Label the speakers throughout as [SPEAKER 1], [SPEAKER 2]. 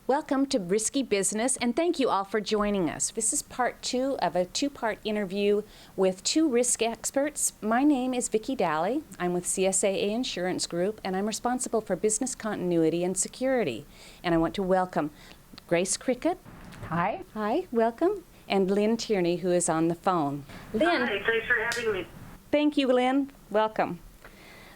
[SPEAKER 1] Welcome to Risky Business, and thank you all for joining us. This is part 2 of a 2-part interview with 2 risk experts. My name is Vicki Daly. I'm with CSAA Insurance Group, and I'm responsible for business continuity and security. And I want to welcome Grace Cricket.
[SPEAKER 2] Hi.
[SPEAKER 1] Hi, welcome. And Lynn Tierney, who is on the phone. Lynn.
[SPEAKER 3] Hi, thanks for having me.
[SPEAKER 1] Thank you, Lynn. Welcome.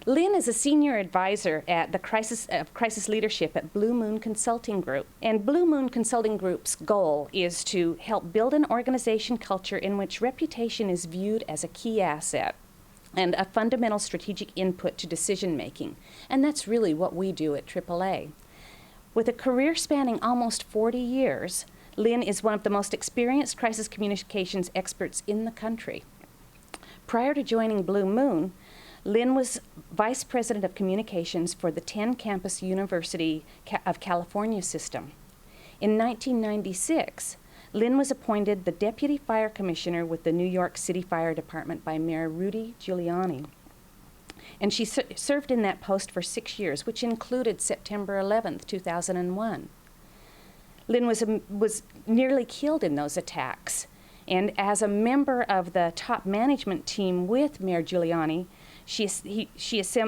[SPEAKER 1] Lynn is a senior advisor at the Crisis Leadership at Blue Moon Consulting Group. And Blue Moon Consulting Group's goal is to help build an organization culture in which reputation is viewed as a key asset and a fundamental strategic input to decision making. And that's really what we do at AAA. With a career spanning almost 40 years, Lynn is one of the most experienced crisis communications experts in the country. Prior to joining Blue Moon, Lynn was Vice President of Communications for the 10-campus University of California system. In 1996, Lynn was appointed the Deputy Fire Commissioner with the New York City Fire Department by Mayor Rudy Giuliani. And she served in that post for 6 years, which included September 11th, 2001. Lynn was nearly killed in those attacks. And as a member of the top management team with Mayor Giuliani, she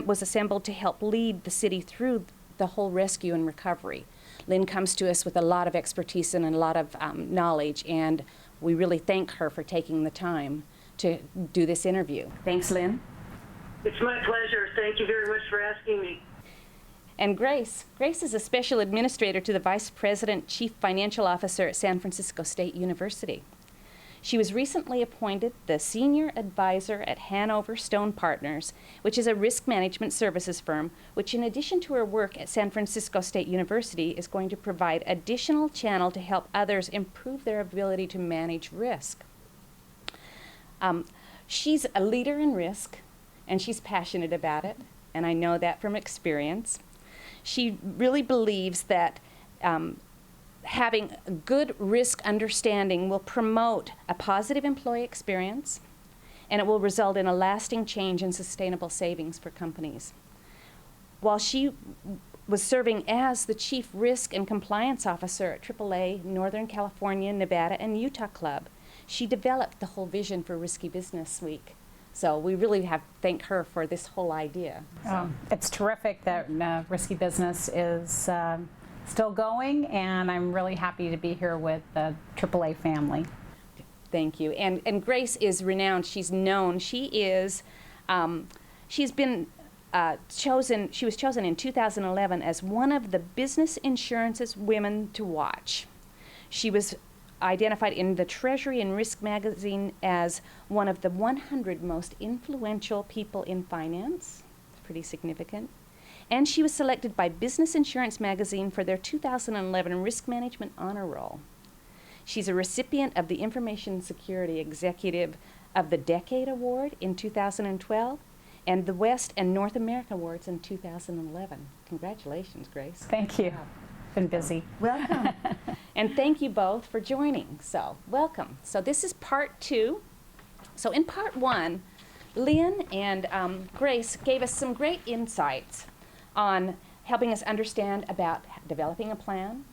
[SPEAKER 1] was assembled to help lead the city through the whole rescue and recovery. Lynn comes to us with a lot of expertise and a lot of knowledge, and we really thank her for taking the time to do this interview. Thanks, Lynn.
[SPEAKER 3] It's my pleasure. Thank you very much for asking me.
[SPEAKER 1] And Grace. Grace is a special administrator to the Vice President, Chief Financial Officer at San Francisco State University. She was recently appointed the Senior Advisor at Hanover Stone Partners, which is a risk management services firm, which in addition to her work at San Francisco State University is going to provide additional channel to help others improve their ability to manage risk. She's a leader in risk, and she's passionate about it, and I know that from experience. She really believes that having good risk understanding will promote a positive employee experience, and it will result in a lasting change and sustainable savings for companies. While she was serving as the Chief Risk and Compliance Officer at AAA Northern California, Nevada, and Utah Club, she developed the whole vision for Risky Business Week. So we really have to thank her for this whole idea.
[SPEAKER 2] It's terrific that Risky Business is still going, and I'm really happy to be here with the AAA family.
[SPEAKER 1] Thank you. And Grace is renowned. She's known. She is, she's been chosen, she was chosen in 2011 as one of the Business Insurance's Women to Watch. She was identified in the Treasury and Risk magazine as one of the 100 most influential people in finance. It's pretty significant. And she was selected by Business Insurance Magazine for their 2011 Risk Management Honor Roll. She's a recipient of the Information Security Executive of the Decade Award in 2012 and the West and North America Awards in 2011. Congratulations, Grace.
[SPEAKER 2] Thank you. Been busy.
[SPEAKER 1] Welcome. And thank you both for joining. So, welcome. So this is part 2. So in part 1, Lynn and Grace gave us some great insights on helping us understand about developing a plan,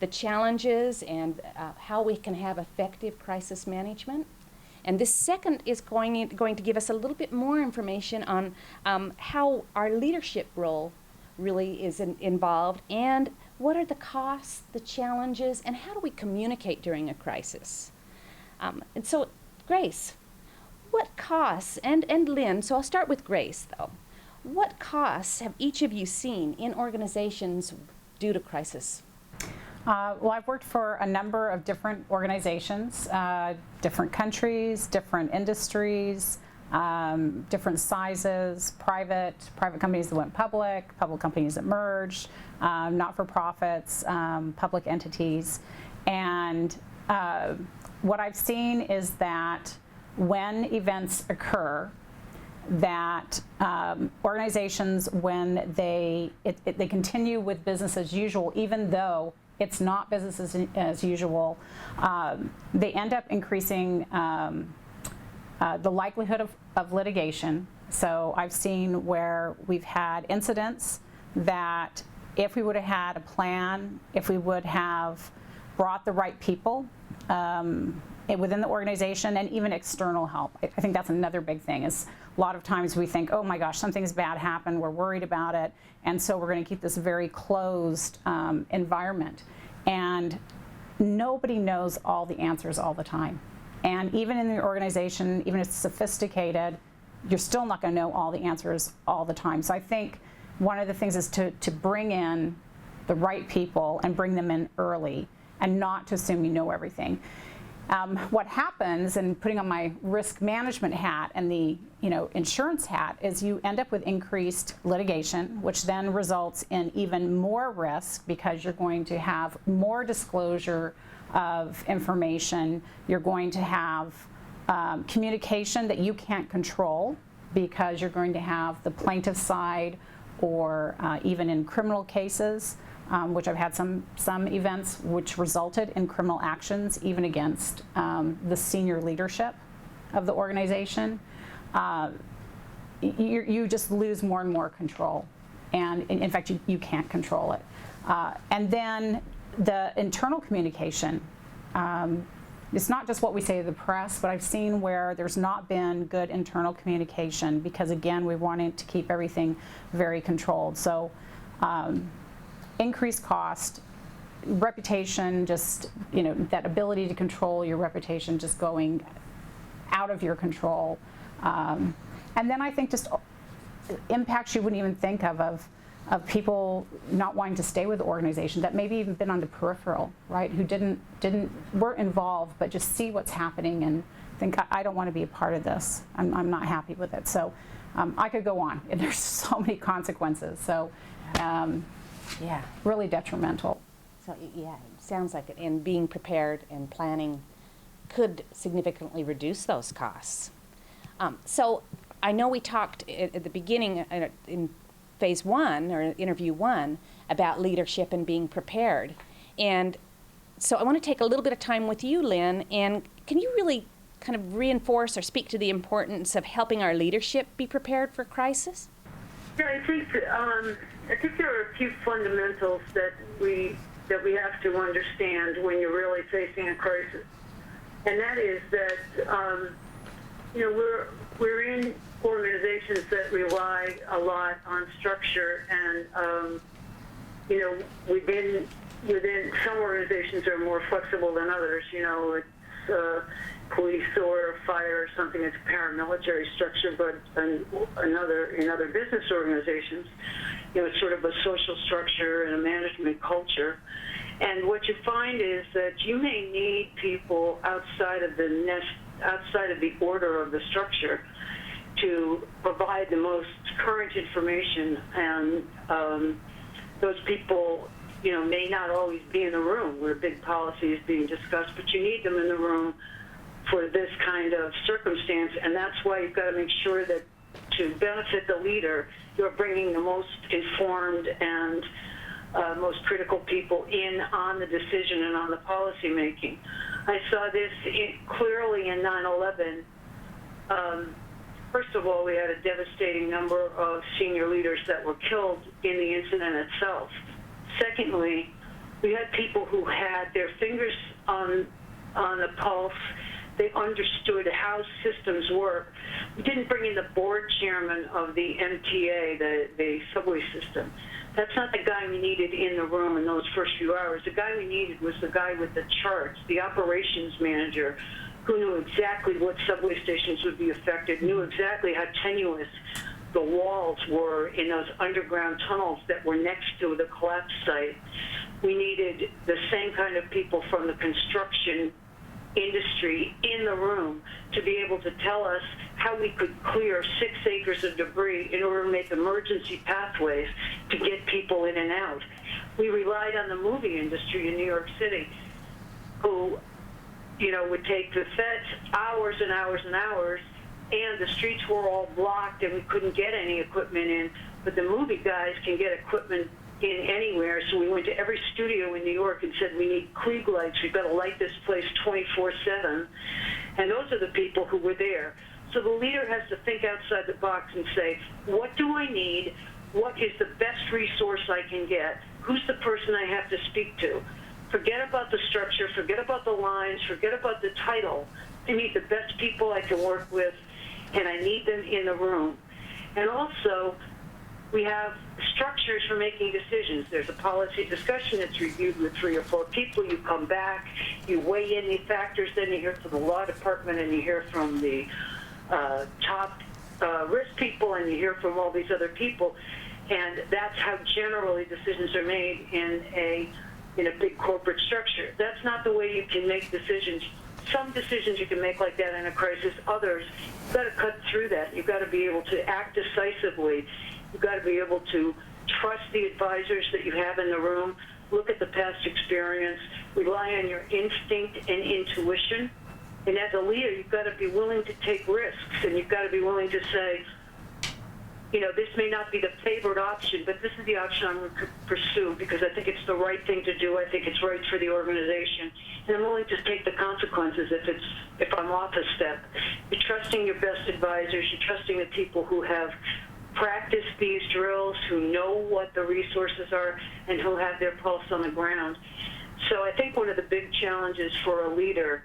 [SPEAKER 1] the challenges, and how we can have effective crisis management. And this second is going to give us a little bit more information on how our leadership role really is involved, and what are the costs, the challenges, and how do we communicate during a crisis. And so, Grace, what costs, and Lynn, so I'll start with Grace though. What costs have each of you seen in organizations due to crisis?
[SPEAKER 2] Well, I've worked for a number of different organizations, different countries, different industries, different sizes, private companies that went public companies that merged, not-for-profits, public entities. And what I've seen is that when events occur, that organizations, when they continue with business as usual, even though it's not business as usual, they end up increasing the likelihood of litigation. So I've seen where we've had incidents that if we would have had a plan, if we would have brought the right people within the organization and even external help. I think that's another big thing is a lot of times we think, oh my gosh, something's bad happened, we're worried about it, and so we're going to keep this very closed environment. And nobody knows all the answers all the time. And even in the organization, even if it's sophisticated, you're still not going to know all the answers all the time. So I think one of the things is to bring in the right people and bring them in early and not to assume you know everything. What happens, and putting on my risk management hat and the insurance hat, is you end up with increased litigation, which then results in even more risk because you're going to have more disclosure of information. You're going to have communication that you can't control because you're going to have the plaintiff side, or even in criminal cases, which I've had some events which resulted in criminal actions even against the senior leadership of the organization. You just lose more and more control, and in fact you can't control it. And then the internal communication, it's not just what we say to the press, but I've seen where there's not been good internal communication because, again, we wanted to keep everything very controlled. So increased cost, reputation, just, that ability to control your reputation just going out of your control. And then I think just impacts you wouldn't even think of people not wanting to stay with the organization, that maybe even been on the peripheral, right? Who weren't involved, but just see what's happening and think, I don't want to be a part of this. I'm not happy with it. So I could go on. And there's so many consequences. So
[SPEAKER 1] Yeah.
[SPEAKER 2] really detrimental.
[SPEAKER 1] So yeah, it sounds like it. And being prepared and planning could significantly reduce those costs. So I know we talked at the beginning in phase one, or interview one, about leadership and being prepared. And so I want to take a little bit of time with you, Lynn, and can you really kind of reinforce or speak to the importance of helping our leadership be prepared for crisis?
[SPEAKER 3] Yeah, I think there are a few fundamentals that we have to understand when you're really facing a crisis, and that is that we're in organizations that rely a lot on structure, and within some organizations are more flexible than others. It's police or fire or something that's paramilitary structure, but in other business organizations, it's sort of a social structure and a management culture. And what you find is that you may need people outside of the order of the structure to provide the most current information, and those people, may not always be in the room where big policy is being discussed, but you need them in the room for this kind of circumstance, and that's why you've got to make sure that to benefit the leader, you're bringing the most informed and most critical people in on the decision and on the policy making. I saw this clearly in 9/11. First of all, we had a devastating number of senior leaders that were killed in the incident itself. Secondly, we had people who had their fingers on the pulse. They understood how systems work. We didn't bring in the board chairman of the MTA, the subway system. That's not the guy we needed in the room in those first few hours. The guy we needed was the guy with the charts, the operations manager, who knew exactly what subway stations would be affected, knew exactly how tenuous the walls were in those underground tunnels that were next to the collapse site. We needed the same kind of people from the construction industry in the room to be able to tell us how we could clear 6 acres of debris in order to make emergency pathways to get people in and out. We relied on the movie industry in New York City, who, would take the feds hours and hours and hours, and the streets were all blocked and we couldn't get any equipment in, but the movie guys can get equipment in anywhere. So we went to every studio in New York and said, we need Klieg lights. We've got to light this place 24/7. And those are the people who were there. So the leader has to think outside the box and say, what do I need? What is the best resource I can get? who's the person I have to speak to? Forget about the structure, forget about the lines, forget about the title. I need the best people I can work with, and I need them in the room. And also, we have structures for making decisions. There's a policy discussion that's reviewed with 3 or 4 people. You come back, you weigh in the factors, then you hear from the law department, and you hear from the top risk people, and you hear from all these other people. And that's how generally decisions are made in a big corporate structure. That's not the way you can make decisions. Some decisions you can make like that in a crisis. Others, you've got to cut through that. You've got to be able to act decisively. You've got to be able to trust the advisors that you have in the room, look at the past experience, rely on your instinct and intuition. And as a leader, you've got to be willing to take risks, and you've got to be willing to say, this may not be the favored option, but this is the option I'm going to pursue because I think it's the right thing to do. I think it's right for the organization, and I'm willing to take the consequences if I'm off a step. You're trusting your best advisors. You're trusting the people who have practiced these drills, who know what the resources are, and who have their pulse on the ground. So I think one of the big challenges for a leader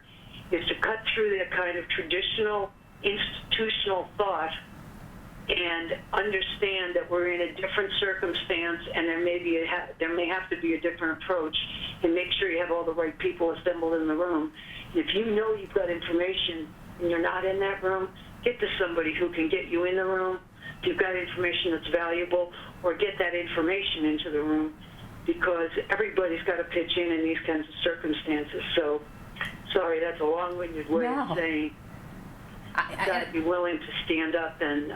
[SPEAKER 3] is to cut through that kind of traditional institutional thought and understand that we're in a different circumstance, and there may have to be a different approach, and make sure you have all the right people assembled in the room. If you know you've got information and you're not in that room, get to somebody who can get you in the room. If you've got information that's valuable, or get that information into the room, because everybody's got to pitch in these kinds of circumstances. So, sorry, that's a long-winded way of saying you've got to be willing to stand up and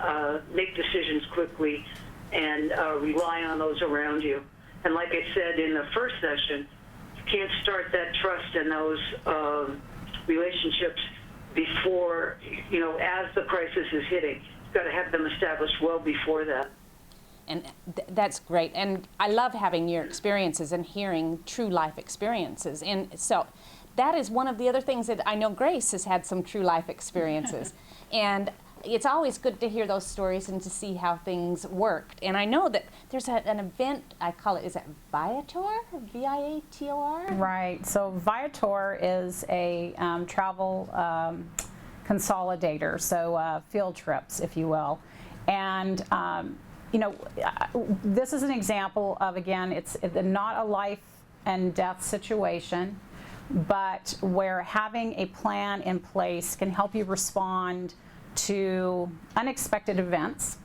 [SPEAKER 3] make decisions quickly and rely on those around you. And like I said in the first session, you can't start that trust and those relationships before, as the crisis is hitting. You've got to have them established well before that.
[SPEAKER 1] And that's great. And I love having your experiences and hearing true life experiences. And so that is one of the other things that I know Grace has had some true life experiences. And it's always good to hear those stories and to see how things worked. And I know that there's an event, I call it, is it Viator? V-I-A-T-O-R?
[SPEAKER 2] Right. So Viator is a travel consolidator, so field trips, if you will. And this is an example of, again, it's not a life and death situation, but where having a plan in place can help you respond to unexpected events.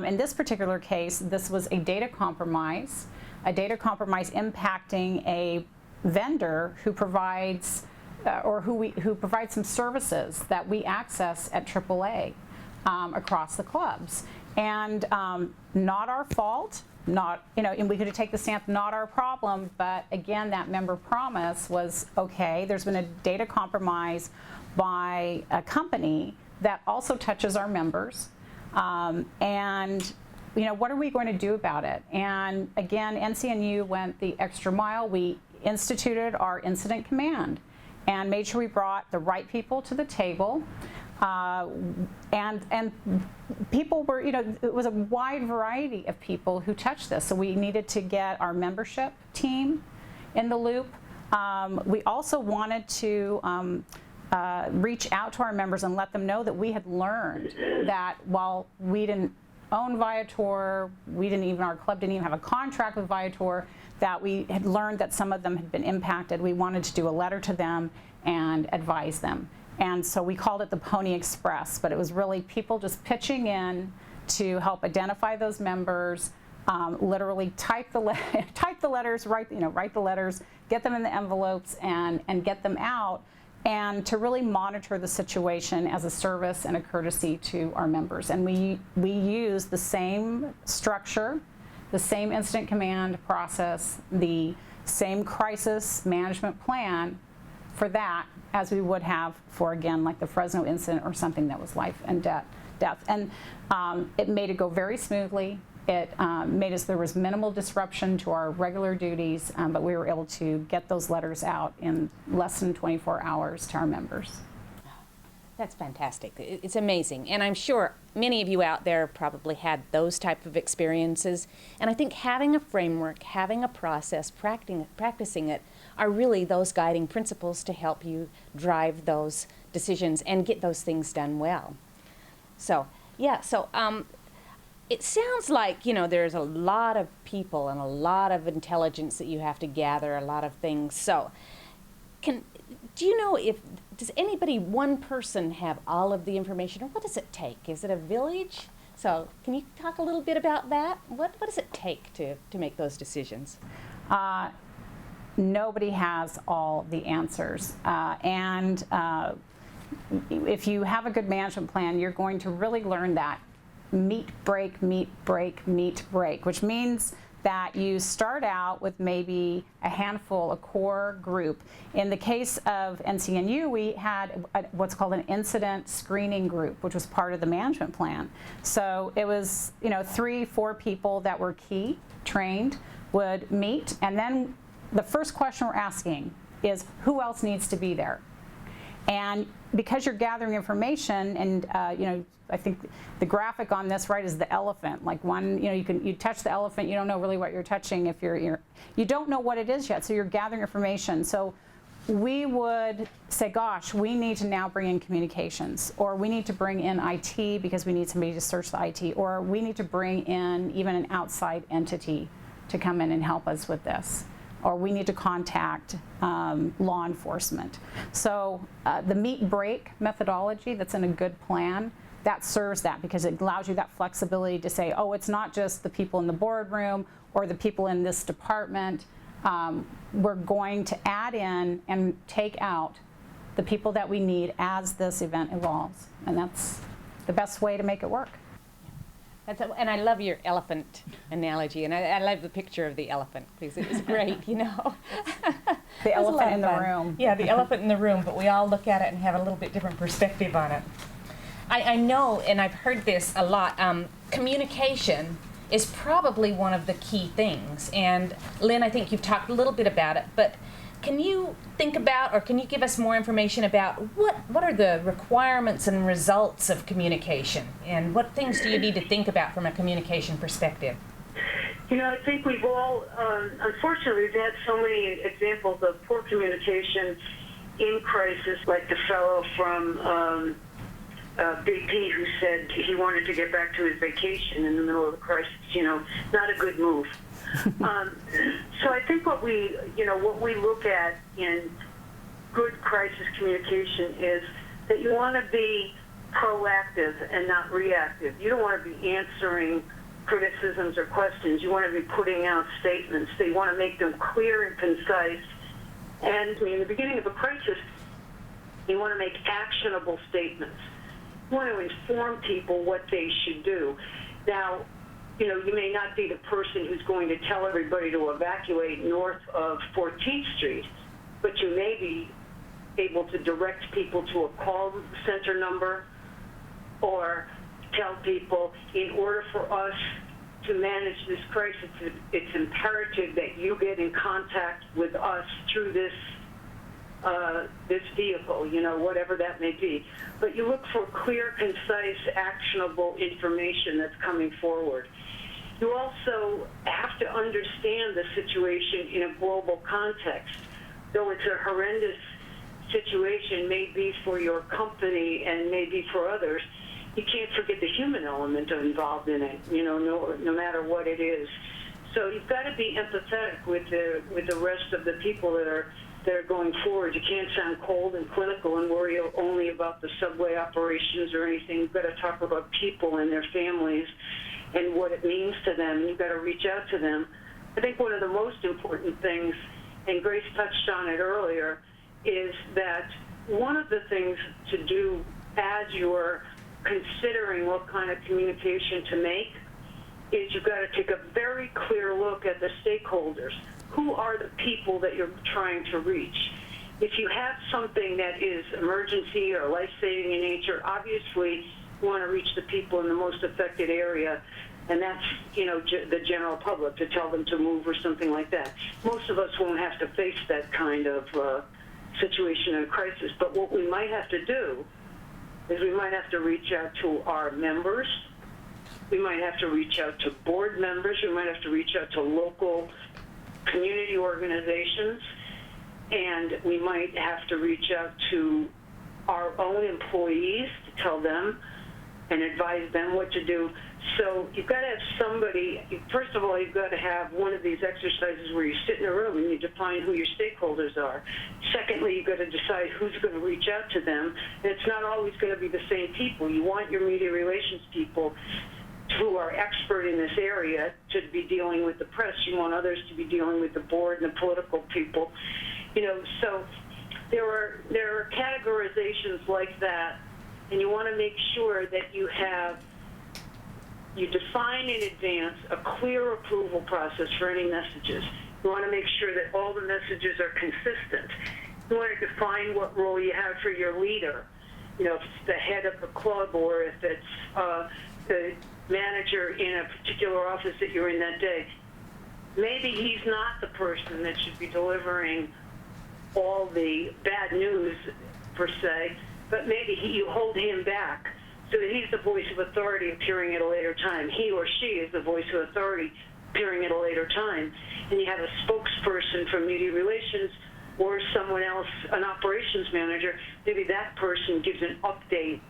[SPEAKER 2] In this particular case, this was a data compromise impacting a vendor who provides who provides some services that we access at AAA across the clubs. And not our fault, and we could take the stamp, not our problem, but again, that member promise was, okay, there's been a data compromise by a company that also touches our members, and what are we going to do about it? And again, NCNU went the extra mile. We instituted our incident command and made sure we brought the right people to the table. And people were, it was a wide variety of people who touched this. So we needed to get our membership team in the loop. We also wanted to reach out to our members and let them know that we had learned that while we didn't own Viator, our club didn't even have a contract with Viator, that we had learned that some of them had been impacted. We wanted to do a letter to them and advise them. And so we called it the Pony Express, but it was really people just pitching in to help identify those members, literally type the letters, write the letters, get them in the envelopes, and get them out, and to really monitor the situation as a service and a courtesy to our members. And we use the same structure, the same incident command process, the same crisis management plan for that as we would have for, again, like the Fresno incident or something that was life and death. And it made it go very smoothly. It there was minimal disruption to our regular duties, but we were able to get those letters out in less than 24 hours to our members.
[SPEAKER 1] That's fantastic. It's amazing. And I'm sure many of you out there probably had those type of experiences. And I think having a framework, having a process, practicing it are really those guiding principles to help you drive those decisions and get those things done well. So, yeah, so it sounds like, there's a lot of people and a lot of intelligence that you have to gather, a lot of things. So, do you know does one person have all of the information, or what does it take? Is it a village? So can you talk a little bit about that? What does it take to make those decisions?
[SPEAKER 2] Nobody has all the answers. And if you have a good management plan, you're going to really learn that meet, break, meet, break, meet, break, which means that you start out with maybe a handful, a core group. In the case of NCNU, we had what's called an incident screening group, which was part of the management plan. So it was, 3-4 people that were key, trained, would meet, and then the first question we're asking is, who else needs to be there? And because you're gathering information, and I think the graphic on this right is the elephant. Like you touch the elephant, you don't know really what you're touching if you don't know what it is yet. So you're gathering information. So we would say, gosh, we need to now bring in communications, or we need to bring in IT because we need somebody to search the IT, or we need to bring in even an outside entity to come in and help us with this, or we need to contact law enforcement. So the meet break methodology that's in a good plan, that serves that, because it allows you that flexibility to say, oh, it's not just the people in the boardroom or the people in this department. We're going to add in and take out the people that we need as this event evolves. And that's the best way to make it work.
[SPEAKER 1] And I love your elephant analogy, and I love the picture of the elephant, because it was great,
[SPEAKER 2] The elephant in the room.
[SPEAKER 1] Yeah, the elephant in the room, but we all look at it and have a little bit different perspective on it. I know, and I've heard this a lot, communication is probably one of the key things. And Lynn, I think you've talked a little bit about it, but can you think about, or can you give us more information about what are the requirements and results of communication, and what things do you need to think about from a communication perspective?
[SPEAKER 3] I think we've all, unfortunately, we've had so many examples of poor communication in crisis, like the fellow from BP who said he wanted to get back to his vacation in the middle of the crisis. Not a good move. So I think what we look at in good crisis communication is that you want to be proactive and not reactive. You don't want to be answering criticisms or questions. You want to be putting out statements. So you want to make them clear and concise. And in the beginning of a crisis, you want to make actionable statements. You want to inform people what they should do. Now, you may not be the person who's going to tell everybody to evacuate north of 14th Street, but you may be able to direct people to a call center number, or tell people, in order for us to manage this crisis, it's imperative that you get in contact with us through this vehicle, whatever that may be. But you look for clear, concise, actionable information that's coming forward. You also have to understand the situation in a global context. Though it's a horrendous situation, maybe for your company and maybe for others, you can't forget the human element involved in it, no matter what it is. So you've got to be empathetic with the rest of the people that are going forward. You can't sound cold and clinical and worry only about the subway operations or anything. You've got to talk about people and their families and what it means to them. You've got to reach out to them. I think one of the most important things, and Grace touched on it earlier, is that one of the things to do as you're considering what kind of communication to make is you've got to take a very clear look at the stakeholders. Who are the people that you're trying to reach? If you have something that is emergency or life-saving in nature, obviously you want to reach the people in the most affected area, and that's, the general public, to tell them to move or something like that. Most of us won't have to face that kind of situation in a crisis, but what we might have to do is we might have to reach out to our members. We might have to reach out to board members. We might have to reach out to local community organizations. And we might have to reach out to our own employees to tell them and advise them what to do. So you've got to have somebody, first of all, you've got to have one of these exercises where you sit in a room and you define who your stakeholders are. Secondly, you've got to decide who's going to reach out to them. And it's not always going to be the same people. You want your media relations people who are expert in this area to be dealing with the press. You want others to be dealing with the board and the political people. So there are categorizations like that, and you want to make sure that you define in advance a clear approval process for any messages. You want to make sure that all the messages are consistent. You want to define what role you have for your leader. If it's the head of the club or if it's the manager in a particular office that you're in that day. Maybe he's not the person that should be delivering all the bad news, per se, but maybe you hold him back so that he's the voice of authority appearing at a later time. He or she is the voice of authority appearing at a later time. And you have a spokesperson from media relations or someone else, an operations manager. Maybe that person gives an update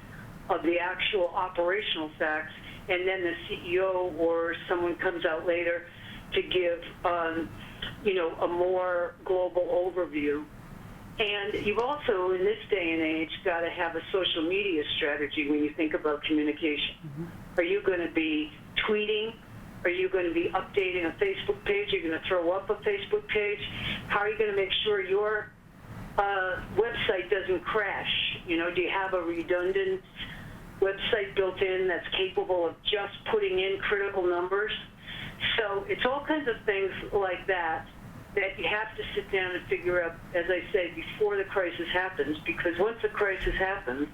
[SPEAKER 3] of the actual operational facts, and then the CEO or someone comes out later to give a more global overview. And you've also, in this day and age, got to have a social media strategy when you think about communication. Mm-hmm. Are you going to be tweeting? Are you going to be updating a Facebook page? Are you going to throw up a Facebook page? How are you going to make sure your website doesn't crash? Do you have a redundant website built in that's capable of just putting in critical numbers? So it's all kinds of things like that you have to sit down and figure out, as I say, before the crisis happens, because once the crisis happens,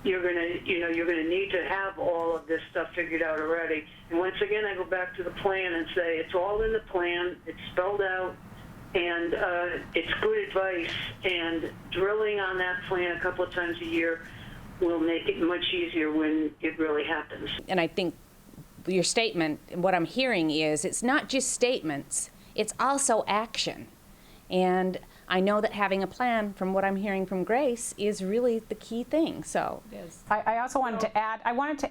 [SPEAKER 3] you're going to need to have all of this stuff figured out already. And once again, I go back to the plan and say it's all in the plan, it's spelled out, and it's good advice, and drilling on that plan a couple of times a year will make it much easier when it really happens.
[SPEAKER 1] And I think your statement, what I'm hearing is it's not just statements, it's also action. And I know that having a plan, from what I'm hearing from Grace, is really the key thing. So
[SPEAKER 2] I also wanted to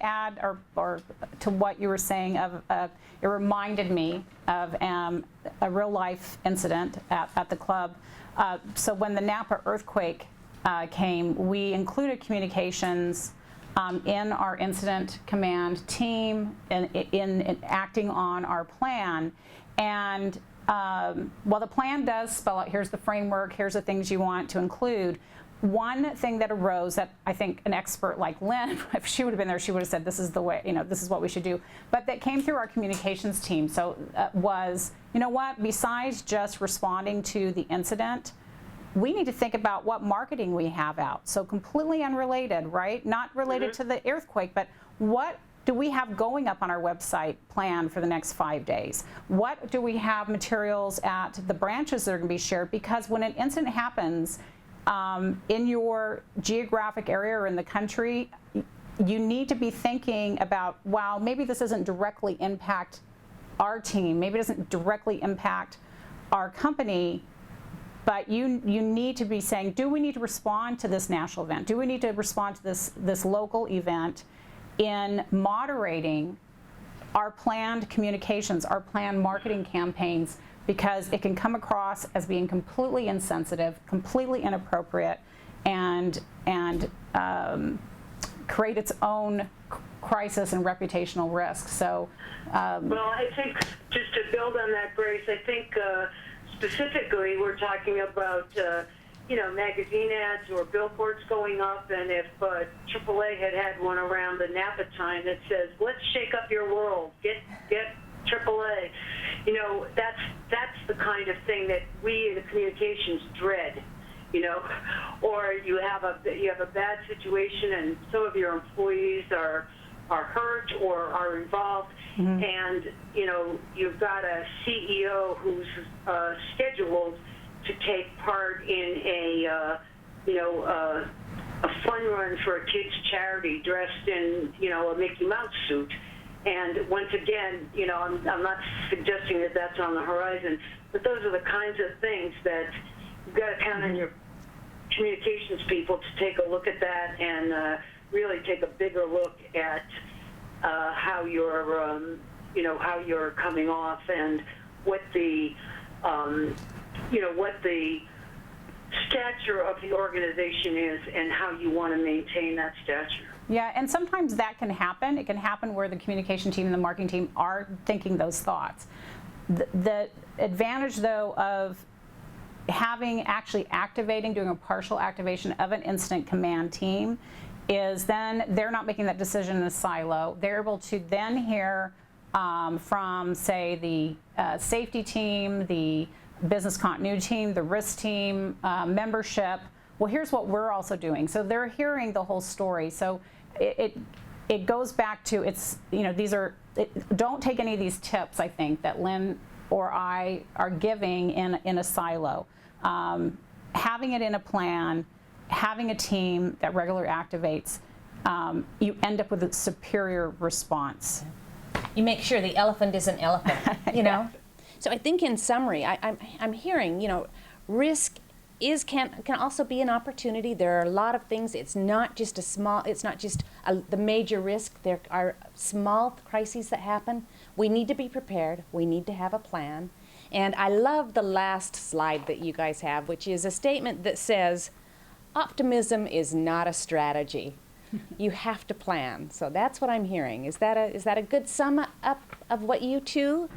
[SPEAKER 2] add, or to what you were saying, it reminded me of a real life incident at the club. So when the Napa earthquake came, we included communications in our incident command team in acting on our plan. And while the plan does spell out, here's the framework, here's the things you want to include, one thing that arose that I think an expert like Lynn, if she would have been there, she would have said, this is the way, this is what we should do. But that came through our communications team. So was, besides just responding to the incident, we need to think about what marketing we have out. So completely unrelated, right? Not related to the earthquake, but what do we have going up on our website planned for the next 5 days? What do we have materials at the branches that are going to be shared? Because when an incident happens in your geographic area or in the country, you need to be thinking about, wow, maybe this doesn't directly impact our team, maybe it doesn't directly impact our company, but you need to be saying, do we need to respond to this national event? Do we need to respond to this local event in moderating our planned communications, our planned marketing campaigns, because it can come across as being completely insensitive, completely inappropriate, and create its own crisis and reputational risk. So,
[SPEAKER 3] well, I think just to build on that, Grace, I think specifically we're talking about magazine ads or billboards going up, and if AAA had one around the Napa time that says, let's shake up your world, get AAA, that's the kind of thing that we in the communications dread, or you have a bad situation and some of your employees are hurt or are involved, and you've got a CEO who's scheduled to take part in a a fun run for a kid's charity dressed in, a Mickey Mouse suit. And once again, I'm not suggesting that that's on the horizon, but those are the kinds of things that you've got to count on your communications people to take a look at that and really take a bigger look at how you're, how you're coming off and what the, what the stature of the organization is and how you want to maintain that stature.
[SPEAKER 2] Yeah, and sometimes that can happen. It can happen where the communication team and the marketing team are thinking those thoughts. The advantage, though, of actually doing a partial activation of an incident command team is then they're not making that decision in a silo. They're able to then hear from, say, the safety team, the business continuity team, the risk team, membership. Well, here's what we're also doing. So they're hearing the whole story. So it goes back to don't take any of these tips, I think, that Lynn or I are giving in a silo. Having it in a plan, having a team that regularly activates, you end up with a superior response.
[SPEAKER 1] You make sure the elephant is an elephant, know? So I think in summary, I'm hearing, risk can also be an opportunity. There are a lot of things. It's not just the major risk. There are small crises that happen. We need to be prepared. We need to have a plan. And I love the last slide that you guys have, which is a statement that says, optimism is not a strategy. You have to plan. So that's what I'm hearing. Is that a good sum up of what you two?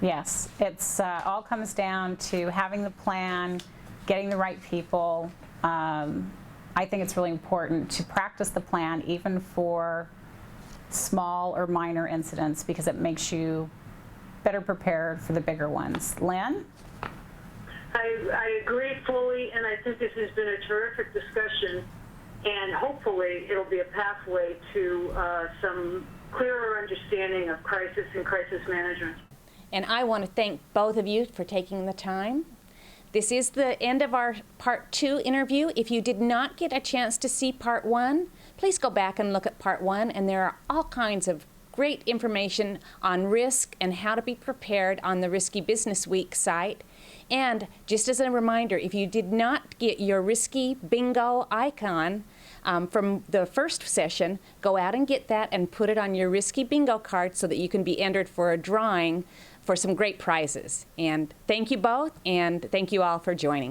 [SPEAKER 2] Yes, it's all comes down to having the plan, getting the right people. I think it's really important to practice the plan even for small or minor incidents because it makes you better prepared for the bigger ones. Lynn?
[SPEAKER 3] I agree fully, and I think this has been a terrific discussion, and hopefully it'll be a pathway to some clearer understanding of crisis and crisis management.
[SPEAKER 1] And I want to thank both of you for taking the time. This is the end of our Part 2 interview. If you did not get a chance to see Part 1, please go back and look at Part 1, and there are all kinds of great information on risk and how to be prepared on the Risky Business Week site. And just as a reminder, if you did not get your Risky Bingo icon from the first session, go out and get that and put it on your Risky Bingo card so that you can be entered for a drawing for some great prizes. And thank you both, and thank you all for joining.